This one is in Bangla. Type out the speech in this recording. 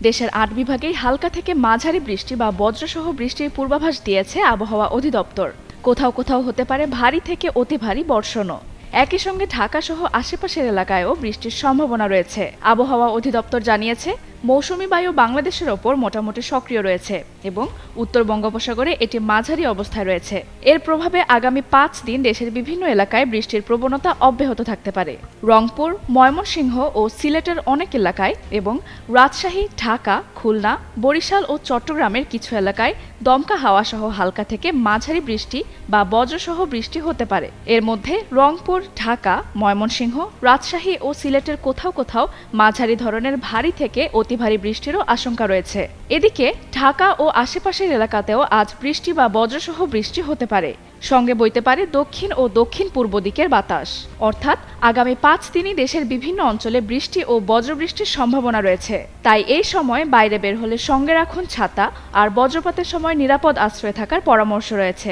দেশের ৮ বিভাগেই হালকা থেকে মাঝারি বৃষ্টি বা বজ্রসহ বৃষ্টির পূর্বাভাস দিয়েছে আবহাওয়া অধিদপ্তর। কোথাও কোথাও হতে পারে ভারী থেকে অতি ভারী বর্ষণও। একই সঙ্গে ঢাকা সহ আশেপাশের এলাকায়ও বৃষ্টির সম্ভাবনা রয়েছে। আবহাওয়া অধিদপ্তর জানিয়েছে, মৌসুমী বায়ু বাংলাদেশের ওপর মোটামুটি সক্রিয় রয়েছে এবং উত্তর বঙ্গোপসাগরে এটি মাঝারি অবস্থায় রয়েছে। এর প্রভাবে আগামী ৫ দিন দেশের বিভিন্ন এলাকায় বৃষ্টির প্রবণতা অব্যাহত থাকতে পারে। রংপুর, ময়মনসিংহ ও সিলেটের অনেক এলাকায় এবং রাজশাহী, ঢাকা, খুলনা, বরিশাল ও চট্টগ্রামের কিছু এলাকায় দমকা হাওয়া সহ হালকা থেকে মাঝারি বৃষ্টি বা বজ্রসহ বৃষ্টি হতে পারে। এর মধ্যে রংপুর, ঢাকা, ময়মনসিংহ, রাজশাহী ও সিলেটের কোথাও কোথাও মাঝারি ধরনের ভারী থেকে অতি ভারী বৃষ্টিরও আশঙ্কা রয়েছে। এদিকে ঢাকা ও আশেপাশের এলাকাতেও আজ বৃষ্টি বা বজ্রসহ বৃষ্টি হতে পারে। সঙ্গে বইতে পারে দক্ষিণ ও দক্ষিণ পূর্ব দিকের বাতাস। অর্থাৎ আগামী ৫ দিনই দেশের বিভিন্ন অঞ্চলে বৃষ্টি ও বজ্রবৃষ্টির সম্ভাবনা রয়েছে। তাই এই সময় বাইরে বের হলে সঙ্গে রাখুন ছাতা আর বজ্রপাতের সময় নিরাপদ আশ্রয়ে থাকার পরামর্শ রয়েছে।